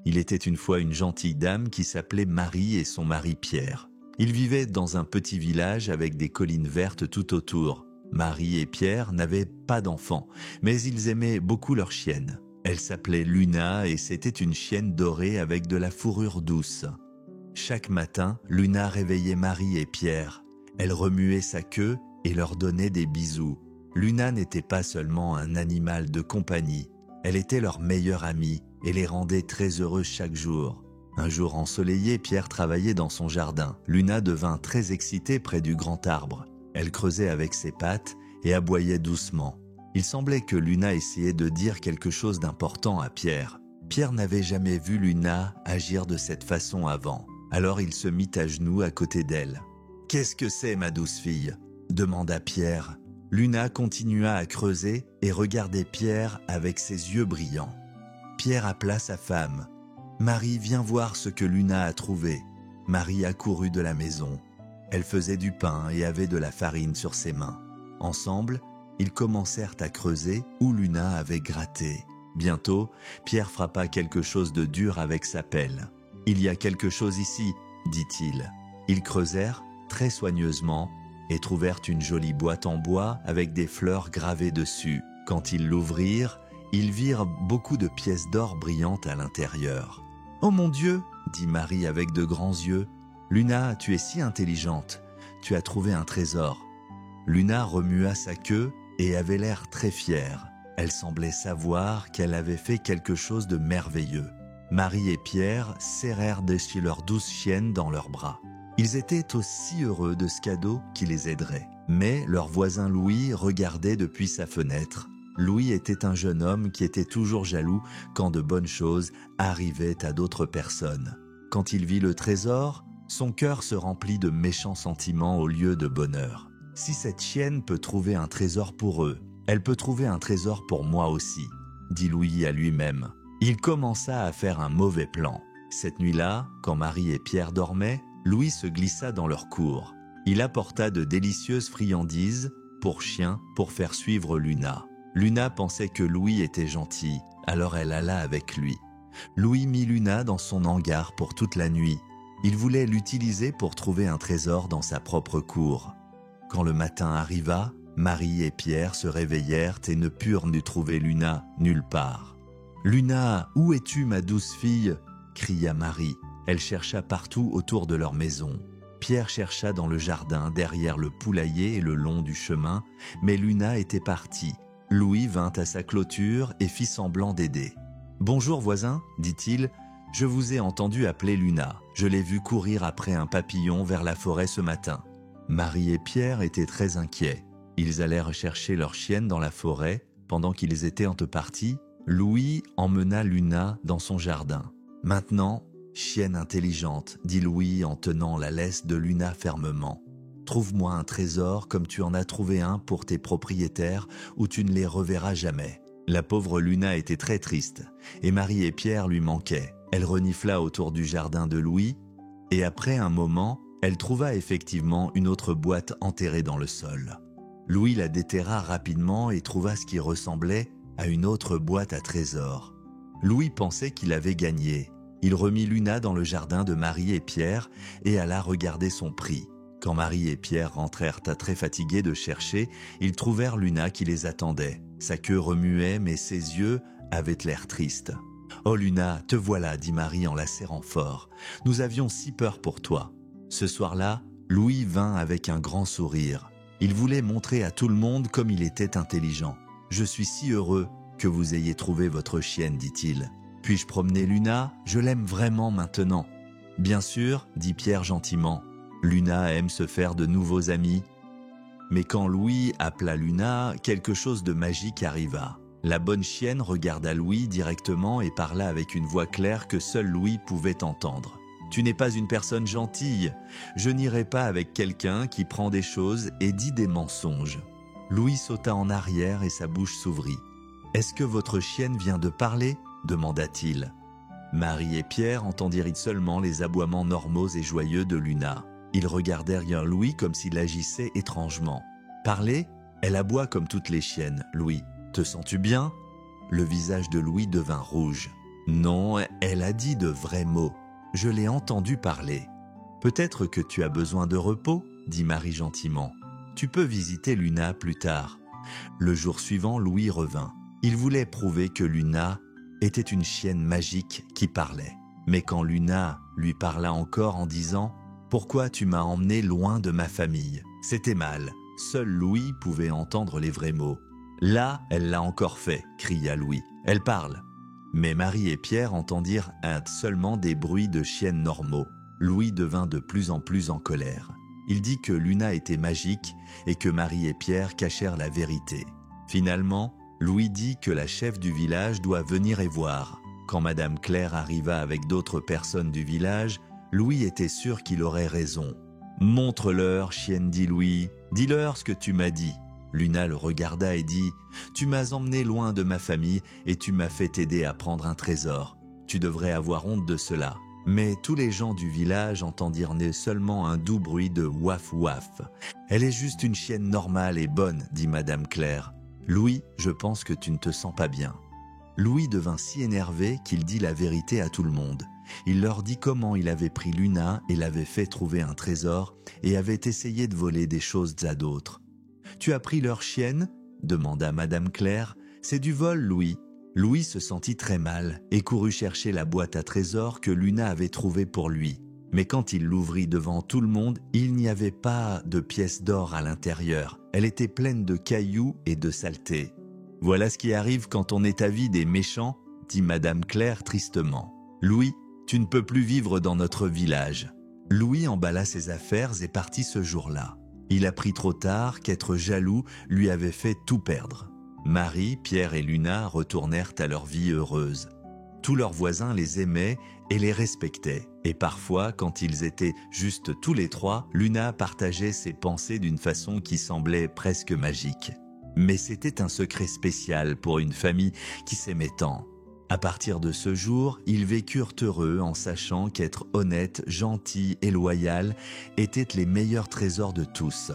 Il était une fois une gentille dame qui s'appelait Marie et son mari Pierre. Ils vivaient dans un petit village avec des collines vertes tout autour. Marie et Pierre n'avaient pas d'enfants, mais ils aimaient beaucoup leur chienne. Elle s'appelait Luna et c'était une chienne dorée avec de la fourrure douce. Chaque matin, Luna réveillait Marie et Pierre. Elle remuait sa queue et leur donnait des bisous. Luna n'était pas seulement un animal de compagnie, elle était leur meilleure amie et les rendait très heureux chaque jour. Un jour ensoleillé, Pierre travaillait dans son jardin. Luna devint très excitée près du grand arbre. Elle creusait avec ses pattes et aboyait doucement. Il semblait que Luna essayait de dire quelque chose d'important à Pierre. Pierre n'avait jamais vu Luna agir de cette façon avant. Alors il se mit à genoux à côté d'elle. « Qu'est-ce que c'est, ma douce fille ?» demanda Pierre. Luna continua à creuser et regardait Pierre avec ses yeux brillants. Pierre appela sa femme. « Marie, viens voir ce que Luna a trouvé. » Marie accourut de la maison. Elle faisait du pain et avait de la farine sur ses mains. Ensemble, ils commencèrent à creuser où Luna avait gratté. Bientôt, Pierre frappa quelque chose de dur avec sa pelle. « Il y a quelque chose ici, » dit-il. Ils creusèrent très soigneusement et trouvèrent une jolie boîte en bois avec des fleurs gravées dessus. Quand ils l'ouvrirent, ils virent beaucoup de pièces d'or brillantes à l'intérieur. « Oh mon Dieu !» dit Marie avec de grands yeux. « Luna, tu es si intelligente, tu as trouvé un trésor. » Luna remua sa queue et avait l'air très fière. Elle semblait savoir qu'elle avait fait quelque chose de merveilleux. Marie et Pierre serrèrent dessus leur douce chienne dans leurs bras. Ils étaient aussi heureux de ce cadeau qui les aiderait. Mais leur voisin Louis regardait depuis sa fenêtre. Louis était un jeune homme qui était toujours jaloux quand de bonnes choses arrivaient à d'autres personnes. Quand il vit le trésor, son cœur se remplit de méchants sentiments au lieu de bonheur. Si cette chienne peut trouver un trésor pour eux, elle peut trouver un trésor pour moi aussi, dit Louis à lui-même. Il commença à faire un mauvais plan. Cette nuit-là, quand Marie et Pierre dormaient, Louis se glissa dans leur cour. Il apporta de délicieuses friandises pour chiens pour faire suivre Luna. Luna pensait que Louis était gentil, alors elle alla avec lui. Louis mit Luna dans son hangar pour toute la nuit. Il voulait l'utiliser pour trouver un trésor dans sa propre cour. Quand le matin arriva, Marie et Pierre se réveillèrent et ne purent nous trouver Luna nulle part. « Luna, où es-tu, ma douce fille ?» cria Marie. Elle chercha partout autour de leur maison. Pierre chercha dans le jardin, derrière le poulailler et le long du chemin, mais Luna était partie. Louis vint à sa clôture et fit semblant d'aider. « Bonjour voisin, dit-il, je vous ai entendu appeler Luna. Je l'ai vu courir après un papillon vers la forêt ce matin. » Marie et Pierre étaient très inquiets. Ils allèrent chercher leur chienne dans la forêt. Pendant qu'ils étaient en partie, Louis emmena Luna dans son jardin. « Maintenant, chienne intelligente, dit Louis en tenant la laisse de Luna fermement. Trouve-moi un trésor comme tu en as trouvé un pour tes propriétaires où tu ne les reverras jamais. » La pauvre Luna était très triste et Marie et Pierre lui manquaient. Elle renifla autour du jardin de Louis et après un moment, elle trouva effectivement une autre boîte enterrée dans le sol. Louis la déterra rapidement et trouva ce qui ressemblait à une autre boîte à trésors. Louis pensait qu'il avait gagné. Il remit Luna dans le jardin de Marie et Pierre et alla regarder son prix. Quand Marie et Pierre rentrèrent très fatigués de chercher, ils trouvèrent Luna qui les attendait. Sa queue remuait, mais ses yeux avaient l'air tristes. « Oh Luna, te voilà, dit Marie en la serrant fort. Nous avions si peur pour toi. » Ce soir-là, Louis vint avec un grand sourire. Il voulait montrer à tout le monde comme il était intelligent. « Je suis si heureux que vous ayez trouvé votre chienne, dit-il. Puis-je promener Luna? Je l'aime vraiment maintenant. » « Bien sûr, dit Pierre gentiment. Luna aime se faire de nouveaux amis. » Mais quand Louis appela Luna, quelque chose de magique arriva. La bonne chienne regarda Louis directement et parla avec une voix claire que seul Louis pouvait entendre. « Tu n'es pas une personne gentille. Je n'irai pas avec quelqu'un qui prend des choses et dit des mensonges. » Louis sauta en arrière et sa bouche s'ouvrit. « Est-ce que votre chienne vient de parler ?» demanda-t-il. Marie et Pierre entendirent seulement les aboiements normaux et joyeux de Luna. Ils regardèrent Louis comme s'il agissait étrangement. « Parler ? Elle aboie comme toutes les chiennes, Louis. Te sens-tu bien ?» Le visage de Louis devint rouge. « Non, elle a dit de vrais mots. Je l'ai entendu parler. Peut-être que tu as besoin de repos, dit Marie gentiment. Tu peux visiter Luna plus tard. Le jour suivant, Louis revint. Il voulait prouver que Luna était une chienne magique qui parlait. Mais quand Luna lui parla encore en disant « Pourquoi tu m'as emmené loin de ma famille ?» C'était mal. Seul Louis pouvait entendre les vrais mots. « Là, elle l'a encore fait !» cria Louis. « Elle parle !» Mais Marie et Pierre entendirent seulement des bruits de chiennes normaux. Louis devint de plus en plus en colère. Il dit que Luna était magique et que Marie et Pierre cachèrent la vérité. Finalement, Louis dit que la chef du village doit venir et voir. Quand Madame Claire arriva avec d'autres personnes du village, Louis était sûr qu'il aurait raison. « Montre-leur, chienne, dit Louis. Dis-leur ce que tu m'as dit. » Luna le regarda et dit « Tu m'as emmené loin de ma famille et tu m'as fait t'aider à prendre un trésor. Tu devrais avoir honte de cela. » Mais tous les gens du village entendirent seulement un doux bruit de « waf waf ». « Elle est juste une chienne normale et bonne, dit Madame Claire. Louis, je pense que tu ne te sens pas bien. » Louis devint si énervé qu'il dit la vérité à tout le monde. Il leur dit comment il avait pris Luna et l'avait fait trouver un trésor et avait essayé de voler des choses à d'autres. « Tu as pris leur chienne ?» demanda Madame Claire. « C'est du vol, Louis. » Louis se sentit très mal et courut chercher la boîte à trésors que Luna avait trouvée pour lui. Mais quand il l'ouvrit devant tout le monde, il n'y avait pas de pièces d'or à l'intérieur. Elle était pleine de cailloux et de saletés. « Voilà ce qui arrive quand on est avide et méchant, » dit Madame Claire tristement. « Louis, tu ne peux plus vivre dans notre village. » Louis emballa ses affaires et partit ce jour-là. Il apprit trop tard qu'être jaloux lui avait fait tout perdre. Marie, Pierre et Luna retournèrent à leur vie heureuse. Tous leurs voisins les aimaient et les respectaient. Et parfois, quand ils étaient juste tous les trois, Luna partageait ses pensées d'une façon qui semblait presque magique. Mais c'était un secret spécial pour une famille qui s'aimait tant. À partir de ce jour, ils vécurent heureux en sachant qu'être honnête, gentil et loyal étaient les meilleurs trésors de tous.